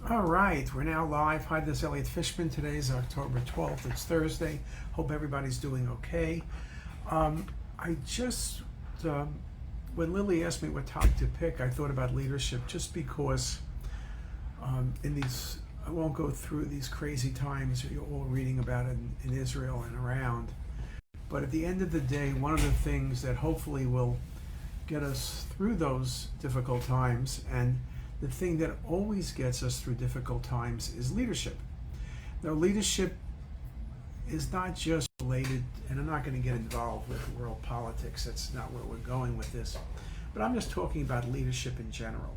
All right, we're now live. Hi, this is Elliot Fishman. Today is October 12th. It's Thursday. Hope everybody's doing okay. I just, when Lily asked me what topic to pick, I thought about leadership just because in these, I won't go through these crazy times you're all reading about it in Israel and around. But at the end of the day, one of the things that hopefully will get us through those difficult times, and the thing that always gets us through difficult times, is leadership. Now, leadership is not just related, and I'm not going to get involved with world politics, that's not where we're going with this, but I'm just talking about leadership in general.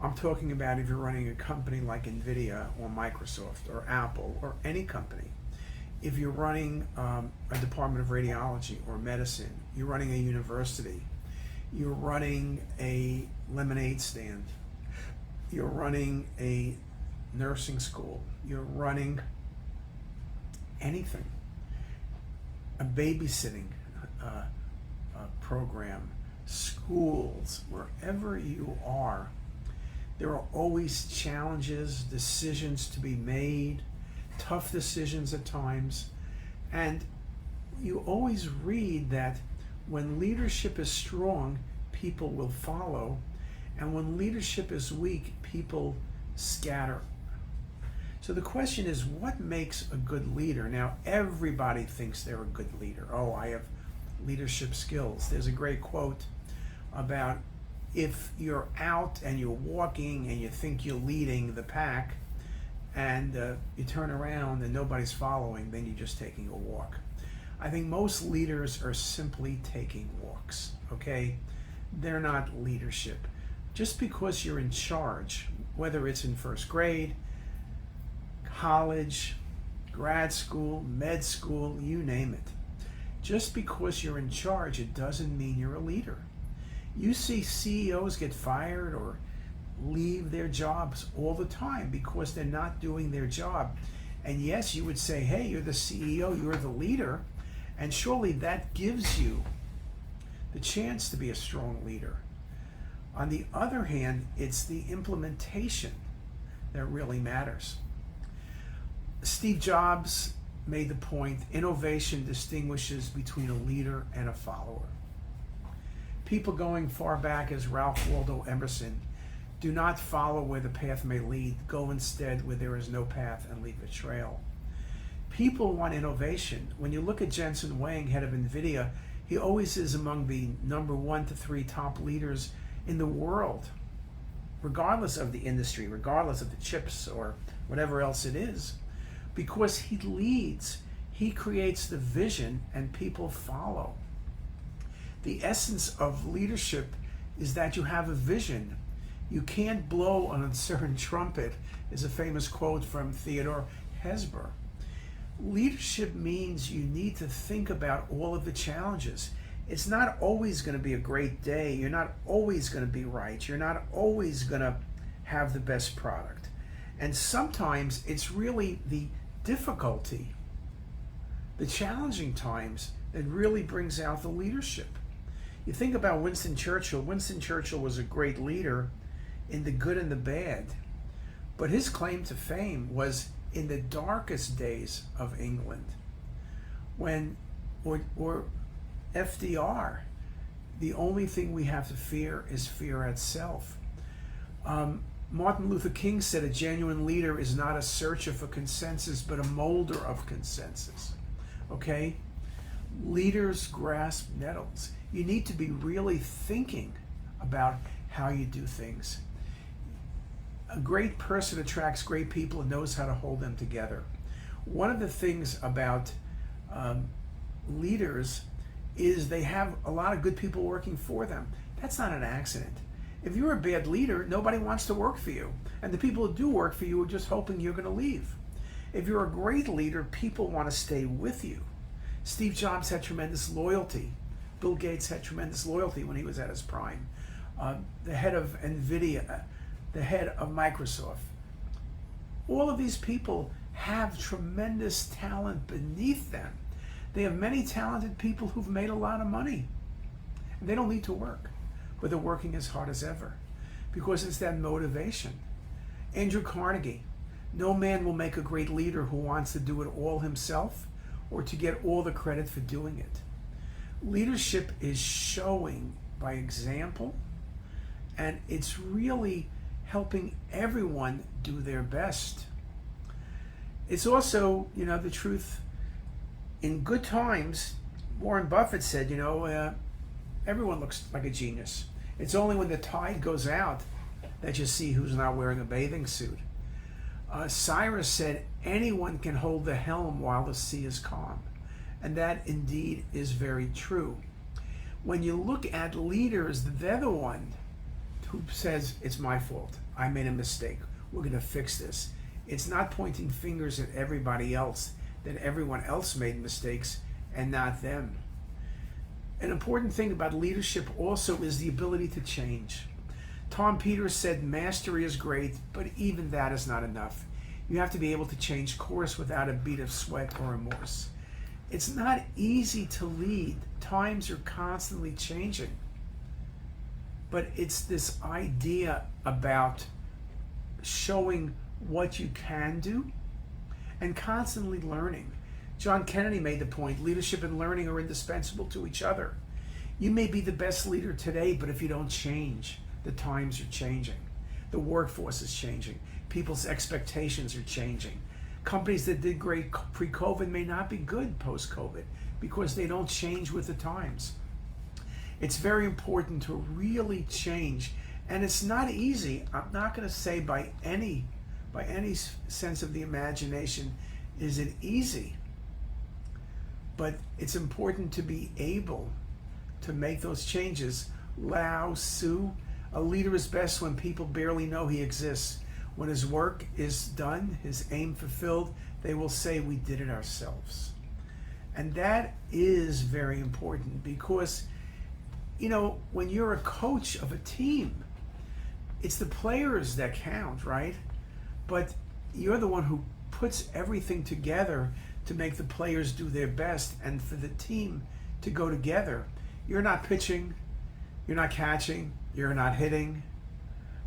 I'm talking about if you're running a company like NVIDIA or Microsoft or Apple or any company. If you're running a department of radiology or medicine, you're running a university, you're running a lemonade stand, you're running a nursing school, you're running anything, a babysitting program, schools, wherever you are, there are always challenges, decisions to be made, tough decisions at times, and you always read that when leadership is strong, people will follow, and when leadership is weak, people scatter. So the question is, what makes a good leader? Now, everybody thinks they're a good leader. Oh, I have leadership skills. There's a great quote about if you're out and you're walking and you think you're leading the pack, and you turn around and nobody's following, then you're just taking a walk. I think most leaders are simply taking walks, okay? They're not leadership. Just because you're in charge, whether it's in first grade, college, grad school, med school, you name it. Just because you're in charge, it doesn't mean you're a leader. You see CEOs get fired or leave their jobs all the time because they're not doing their job. And yes, you would say, hey, you're the CEO, you're the leader, and surely that gives you the chance to be a strong leader. On the other hand, it's the implementation that really matters. Steve Jobs made the point, innovation distinguishes between a leader and a follower. People going far back as Ralph Waldo Emerson, do not follow where the path may lead, go instead where there is no path and leave a trail. People want innovation. When you look at Jensen Huang, head of NVIDIA, he always is among the number 1 to 3 top leaders in the world, regardless of the industry, regardless of the chips or whatever else it is, because he leads, he creates the vision, and people follow. The essence of leadership is that you have a vision. You can't blow an uncertain trumpet, is a famous quote from Theodore Hesper. Leadership means you need to think about all of the challenges. It's not always going to be a great day. You're not always going to be right. You're not always going to have the best product. And sometimes it's really the difficulty, the challenging times, that really brings out the leadership. You think about Winston Churchill. Winston Churchill was a great leader in the good and the bad, but his claim to fame was in the darkest days of England, when, or FDR, the only thing we have to fear is fear itself. Martin Luther King said a genuine leader is not a searcher for consensus, but a molder of consensus, okay? Leaders grasp nettles. You need to be really thinking about how you do things. A great person attracts great people and knows how to hold them together. One of the things about leaders is they have a lot of good people working for them. That's not an accident. If you're a bad leader, nobody wants to work for you. And the people who do work for you are just hoping you're going to leave. If you're a great leader, people want to stay with you. Steve Jobs had tremendous loyalty. Bill Gates had tremendous loyalty when he was at his prime. The head of NVIDIA, the head of Microsoft. All of these people have tremendous talent beneath them. They have many talented people who've made a lot of money. And they don't need to work, but they're working as hard as ever because it's that motivation. Andrew Carnegie, no man will make a great leader who wants to do it all himself or to get all the credit for doing it. Leadership is showing by example, and it's really helping everyone do their best. It's also, the truth. In good times, Warren Buffett said, everyone looks like a genius. It's only when the tide goes out that you see who's not wearing a bathing suit. Cyrus said, anyone can hold the helm while the sea is calm. And that indeed is very true. When you look at leaders, they're the one who says, it's my fault. I made a mistake. We're going to fix this. It's not pointing fingers at everybody else, that everyone else made mistakes and not them. An important thing about leadership also is the ability to change. Tom Peters said, mastery is great, but even that is not enough. You have to be able to change course without a bead of sweat or remorse. It's not easy to lead. Times are constantly changing. But it's this idea about showing what you can do and constantly learning. John Kennedy made the point, leadership and learning are indispensable to each other. You may be the best leader today, but if you don't change, the times are changing. The workforce is changing. People's expectations are changing. Companies that did great pre-COVID may not be good post-COVID because they don't change with the times. It's very important to really change, and it's not easy. I'm not going to say by any sense of the imagination is it easy, but it's important to be able to make those changes. Lao Tzu, a leader is best when people barely know he exists. When his work is done, his aim fulfilled, they will say, we did it ourselves. And that is very important because, when you're a coach of a team, it's the players that count, right? But you're the one who puts everything together to make the players do their best and for the team to go together. You're not pitching, you're not catching, you're not hitting,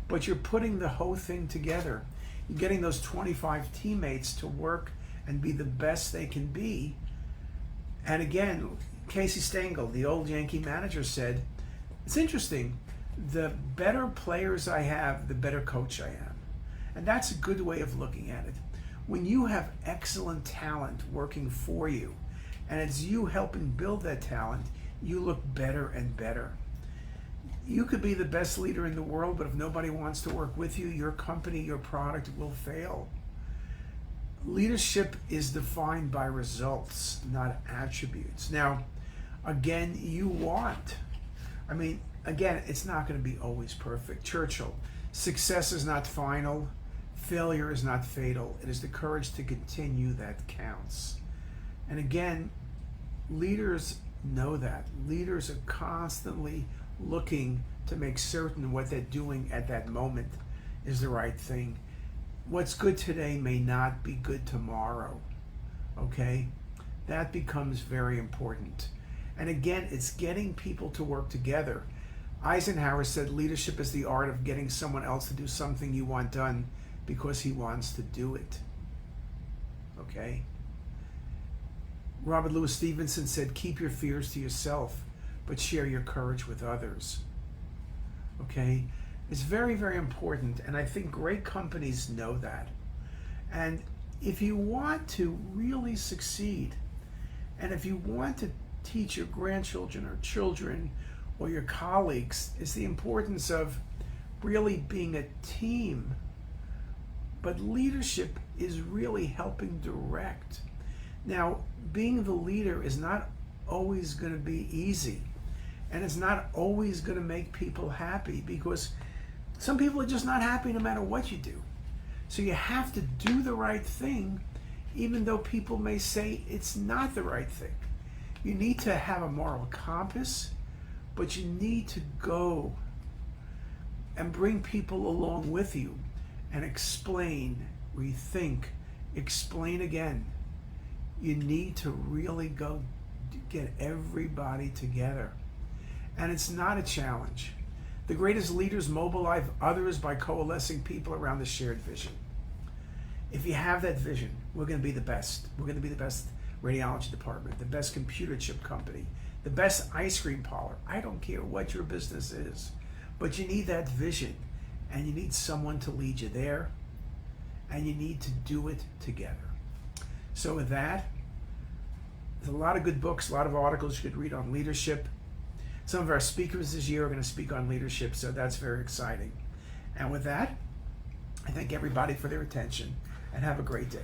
but you're putting the whole thing together. You're getting those 25 teammates to work and be the best they can be. And again, Casey Stengel, the old Yankee manager, said, it's interesting, the better players I have, the better coach I am. And that's a good way of looking at it. When you have excellent talent working for you, and it's you helping build that talent, you look better and better. You could be the best leader in the world, but if nobody wants to work with you, your company, your product will fail. Leadership is defined by results, not attributes. Now, again, it's not going to be always perfect. Churchill, success is not final, failure is not fatal. It is the courage to continue that counts. And again, leaders know that. Leaders are constantly looking to make certain what they're doing at that moment is the right thing. What's good today may not be good tomorrow, okay? That becomes very important. And again, it's getting people to work together. Eisenhower said leadership is the art of getting someone else to do something you want done because he wants to do it, okay? Robert Louis Stevenson said, keep your fears to yourself, but share your courage with others. Okay? It's very, very important, and I think great companies know that. And if you want to really succeed, and if you want to teach your grandchildren or children or your colleagues, it's the importance of really being a team. But leadership is really helping direct. Now, being the leader is not always going to be easy. And it's not always going to make people happy because some people are just not happy no matter what you do. So you have to do the right thing even though people may say it's not the right thing. You need to have a moral compass, but you need to go and bring people along with you and explain, rethink, explain again. You need to really go get everybody together. And it's not a challenge. The greatest leaders mobilize others by coalescing people around the shared vision. If you have that vision, we're going to be the best. We're going to be the best radiology department, the best computer chip company, the best ice cream parlor. I don't care what your business is, but you need that vision, and you need someone to lead you there, and you need to do it together. So with that, there's a lot of good books, a lot of articles you could read on leadership. Some of our speakers this year are going to speak on leadership, so that's very exciting. And with that, I thank everybody for their attention, and have a great day.